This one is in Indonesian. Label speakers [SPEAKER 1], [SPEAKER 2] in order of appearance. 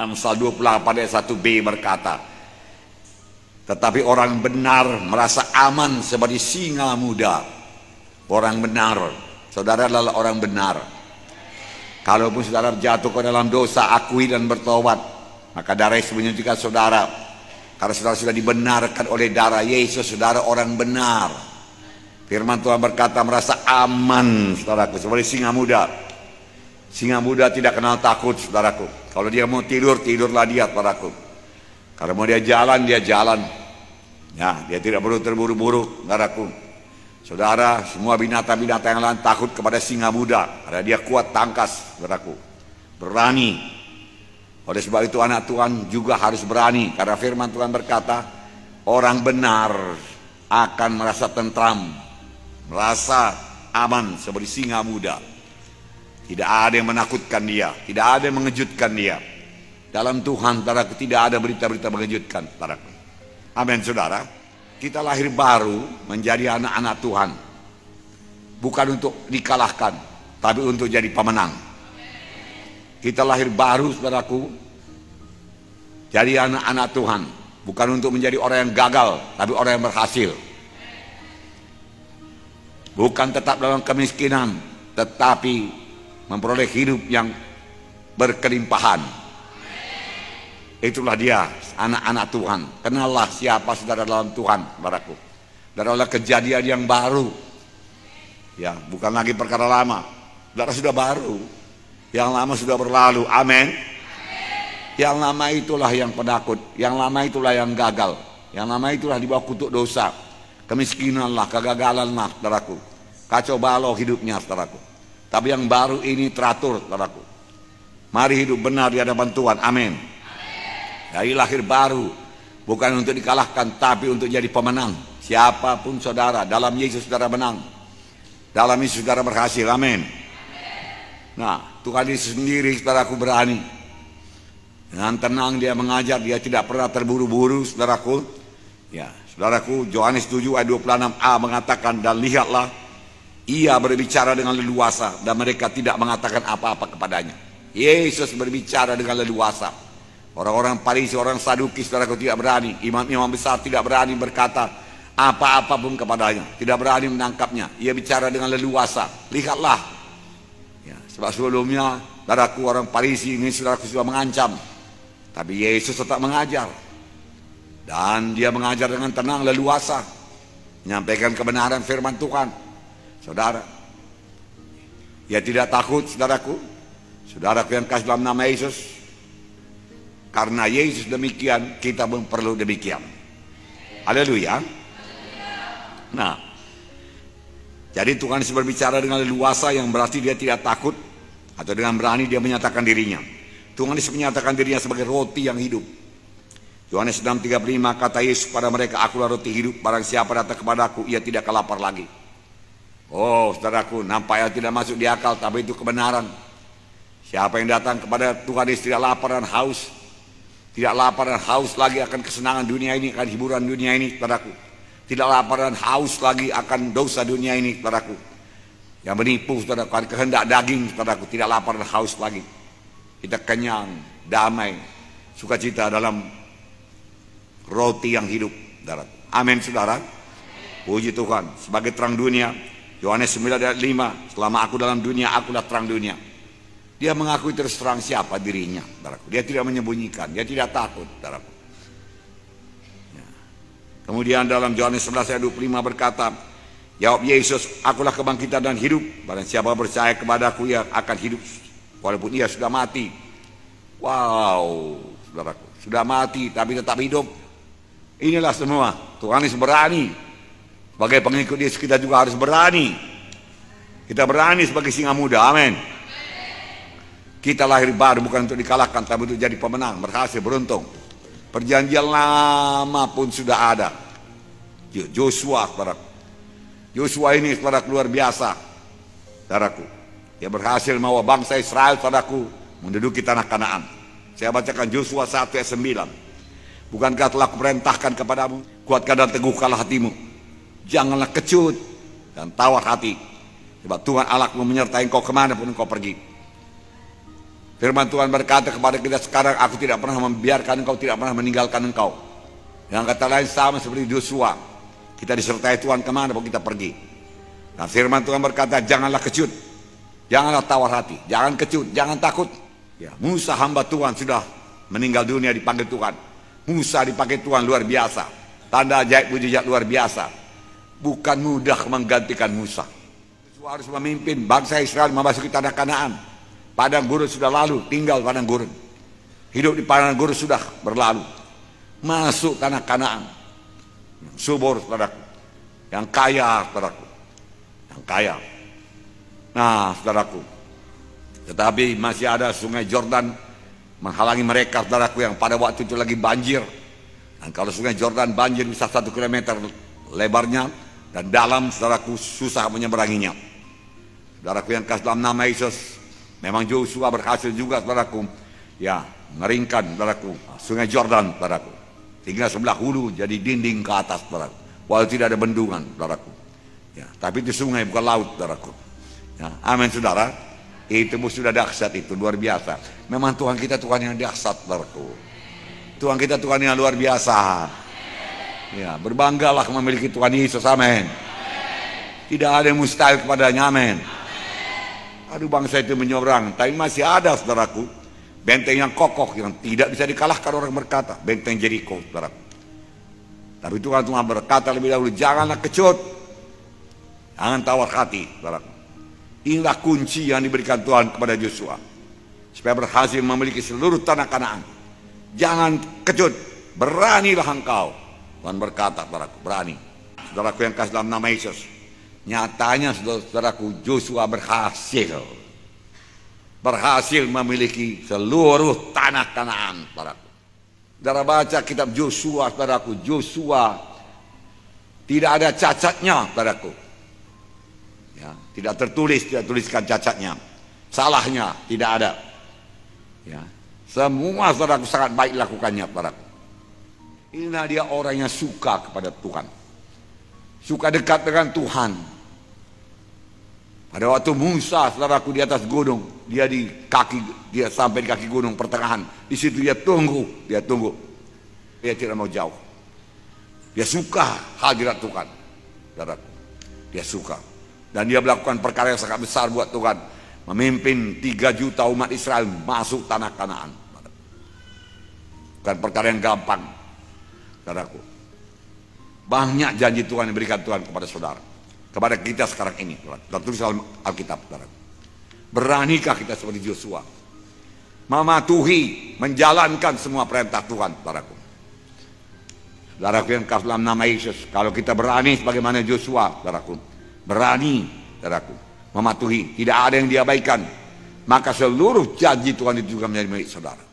[SPEAKER 1] Amsal 28 ayat 1b berkata, tetapi orang benar merasa aman seperti singa muda. Orang benar, saudara adalah orang benar. Kalaupun saudara jatuh ke dalam dosa, akui dan bertobat, maka darah Yesus menyucikan saudara. Karena saudara sudah dibenarkan oleh darah Yesus, saudara orang benar. Firman Tuhan berkata merasa aman, saudaraku, seperti singa muda. Singa muda tidak kenal takut, saudaraku. Kalau dia mau tidur, tidurlah dia, saudaraku. Kalau mau dia jalan, dia jalan. Ya, dia tidak perlu terburu-buru, saudaraku. Saudara, semua binatang-binatang yang lain takut kepada singa muda, karena dia kuat tangkas, saudaraku. Berani. Oleh sebab itu anak Tuhan juga harus berani, karena firman Tuhan berkata, orang benar akan merasa tentram, merasa aman seperti singa muda. Tidak ada yang menakutkan dia, tidak ada yang mengejutkan dia. Dalam Tuhan, saudaraku, tidak ada berita-berita mengejutkan, saudaraku. Amin, saudara. Kita lahir baru menjadi anak-anak Tuhan. Bukan untuk dikalahkan, tapi untuk jadi pemenang. Kita lahir baru, saudaraku, jadi anak-anak Tuhan. Bukan untuk menjadi orang yang gagal, tapi orang yang berhasil. Bukan tetap dalam kemiskinan, tetapi memperoleh hidup yang berkelimpahan. Itulah dia, anak-anak Tuhan. Kenallah siapa saudara dalam Tuhan, saudaraku. Adalah kejadian yang baru. Ya, bukan lagi perkara lama. Saudara sudah baru. Yang lama sudah berlalu. Amin. Yang lama itulah yang penakut. Yang lama itulah yang gagal. Yang lama itulah di bawah kutuk dosa. Kemiskinanlah, kegagalanlah, saudaraku. Kacau balau hidupnya, saudaraku. Tapi yang baru ini teratur, saudaraku. Mari hidup benar di hadapan Tuhan. Amin. Dari lahir baru, bukan untuk dikalahkan, tapi untuk jadi pemenang. Siapapun saudara, dalam Yesus saudara menang. Dalam Yesus saudara berhasil. Amin. Nah, Tuhan Yesus sendiri, saudaraku, berani. Dengan tenang dia mengajar, dia tidak pernah terburu-buru, saudaraku. Ya, saudaraku, Yohanes 7 ayat 26a mengatakan, dan lihatlah, ia berbicara dengan leluasa, dan mereka tidak mengatakan apa-apa kepadanya. Yesus berbicara dengan leluasa. Orang-orang Farisi, orang Saduki, saudaraku, tidak berani. Imam-imam besar tidak berani berkata apa-apa pun kepadanya. Tidak berani menangkapnya. Ia bicara dengan leluasa. Lihatlah. Ya, sebab sebelumnya, saudaraku, orang Farisi ini, saudaraku, sudah mengancam. Tapi Yesus tetap mengajar. Dan dia mengajar dengan tenang, leluasa. Menyampaikan kebenaran firman Tuhan. Saudara, ia tidak takut, saudaraku. Saudaraku yang kasih dalam nama Yesus. Karena Yesus demikian, kita pun perlu demikian. Haleluya. Nah, jadi Tuhan Yesus berbicara dengan leluasa, yang berarti dia tidak takut, atau dengan berani dia menyatakan dirinya. Tuhan Yesus menyatakan dirinya sebagai roti yang hidup. Yohanes 6:35 kata Yesus pada mereka, akulah roti hidup, barang siapa datang kepadaku, ia tidak lapar lagi. Oh, saudaraku, nampaknya tidak masuk di akal, tapi itu kebenaran. Siapa yang datang kepada Tuhan Yesus tidak lapar dan haus. Tidak lapar dan haus lagi akan kesenangan dunia ini, akan hiburan dunia ini, saudaraku. Tidak lapar dan haus lagi akan dosa dunia ini, saudaraku. Yang menipu, saudaraku, akan kehendak daging, saudaraku. Tidak lapar dan haus lagi. Kita kenyang, damai, sukacita dalam roti yang hidup, saudaraku. Amin, saudara. Puji Tuhan. Sebagai terang dunia, Yohanes 9 ayat 5, selama aku dalam dunia, akulah terang dunia. Dia mengakui terus terang siapa dirinya, saudaraku. Dia tidak menyembunyikan, dia tidak takut, saudaraku. Ya. Kemudian dalam Yohanes 11 ayat 25 berkata, jawab Yesus, akulah kebangkitan dan hidup. Barang siapa percaya kepadaku, ia akan hidup walaupun ia sudah mati. Wow, saudaraku, sudah mati tapi tetap hidup. Inilah semua Tuhan Yesus berani. Sebagai pengikut Yesus kita juga harus berani. Kita berani sebagai singa muda. Amin. Kita lahir baru bukan untuk dikalahkan, tapi untuk jadi pemenang, berhasil, beruntung. Perjanjian lama pun sudah ada. Joshua, saudaraku. Joshua ini, saudaraku, luar biasa, saudaraku. Dia berhasil membawa bangsa Israel, saudaraku, menduduki tanah Kanaan. Saya bacakan Joshua 1 ayat 9. Bukankah telah kuperintahkan kepadamu, kuatkan dan teguhkanlah hatimu. Janganlah kecut dan tawar hati. Sebab Tuhan Allahmu menyertai engkau kemanapun engkau pergi. Firman Tuhan berkata kepada kita sekarang, aku tidak pernah membiarkan engkau, tidak pernah meninggalkan engkau. Yang kata lain sama seperti Yosua, kita disertai Tuhan kemana pun kita pergi. Nah, firman Tuhan berkata, janganlah kecut, janganlah tawar hati, jangan kecut, jangan takut. Ya, Musa hamba Tuhan sudah meninggal dunia, dipanggil Tuhan. Musa dipakai Tuhan luar biasa, tanda ajaib mujizat luar biasa. Bukan mudah menggantikan Musa. Yosua harus memimpin bangsa Israel memasuki tanah Kanaan. Padang gurun sudah lalu, tinggal padang gurun. Hidup di padang gurun sudah berlalu. Masuk tanah Kanaan. Yang subur, saudaraku. Yang kaya, saudaraku. Yang kaya. Nah, saudaraku. Tetapi masih ada sungai Jordan menghalangi mereka, saudaraku, yang pada waktu itu lagi banjir. Dan kalau sungai Jordan banjir bisa 1 kilometer lebarnya. Dan dalam, saudaraku, susah menyeberanginya. Saudaraku yang kasih dalam nama Yesus. Memang Yosua berhasil juga, saudaraku, ya, ngeringkan, saudaraku, sungai Jordan, saudaraku, tinggal sebelah hulu jadi dinding ke atas, saudaraku, walau tidak ada bendungan, saudaraku, ya, tapi itu sungai bukan laut, saudaraku, ya, amin, saudara. Itu sudah dahsyat, itu luar biasa. Memang Tuhan kita Tuhan yang dahsyat, saudaraku. Tuhan kita Tuhan yang luar biasa. Ya, berbanggalah memiliki Tuhan Yesus, amin. Tidak ada yang mustahil kepadanya, amin. Aduh, bangsa itu menyeberang, tapi masih ada, saudaraku, benteng yang kokoh yang tidak bisa dikalahkan. Orang berkata benteng Jericho, saudaraku. Tapi Tuhan berkata lebih dahulu, janganlah kecut, jangan tawar hati, saudaraku. Inilah kunci yang diberikan Tuhan kepada Yosua supaya berhasil memiliki seluruh tanah Kanaan. Jangan kecut, beranilah engkau. Tuhan berkata, saudaraku, berani. Saudaraku yang kasih dalam nama Yesus, nyatanya, saudaraku, Yosua berhasil memiliki seluruh tanah Kanaan, saudaraku. Saudara baca kitab Yosua, saudaraku, Yosua tidak ada cacatnya, saudaraku. Ya, tidak tuliskan cacatnya, salahnya tidak ada. Ya, semua, saudaraku, sangat baik lakukannya, saudaraku. Inilah dia orang yang suka kepada Tuhan, suka dekat dengan Tuhan. Pada waktu Musa, saudaraku, di atas gunung, dia sampai di kaki gunung pertengahan. Di situ dia tunggu. Dia tidak mau jauh. Dia suka hadirat Tuhan, saudaraku. Dia suka. Dan dia melakukan perkara yang sangat besar buat Tuhan, memimpin 3 juta umat Israel masuk tanah Kanaan. Bukan perkara yang gampang, saudaraku. Banyak janji Tuhan yang diberikan Tuhan kepada saudara, kepada kita sekarang ini, tertulis dalam Alkitab, saudara. Beranikah kita seperti Yosua, mematuhi, menjalankan semua perintah Tuhan, saudaraku. Saudaraku yang kasih dalam nama Yesus, kalau kita berani sebagaimana Yosua, saudaraku, berani, saudaraku, mematuhi, tidak ada yang diabaikan, maka seluruh janji Tuhan itu juga menjadi milik saudara.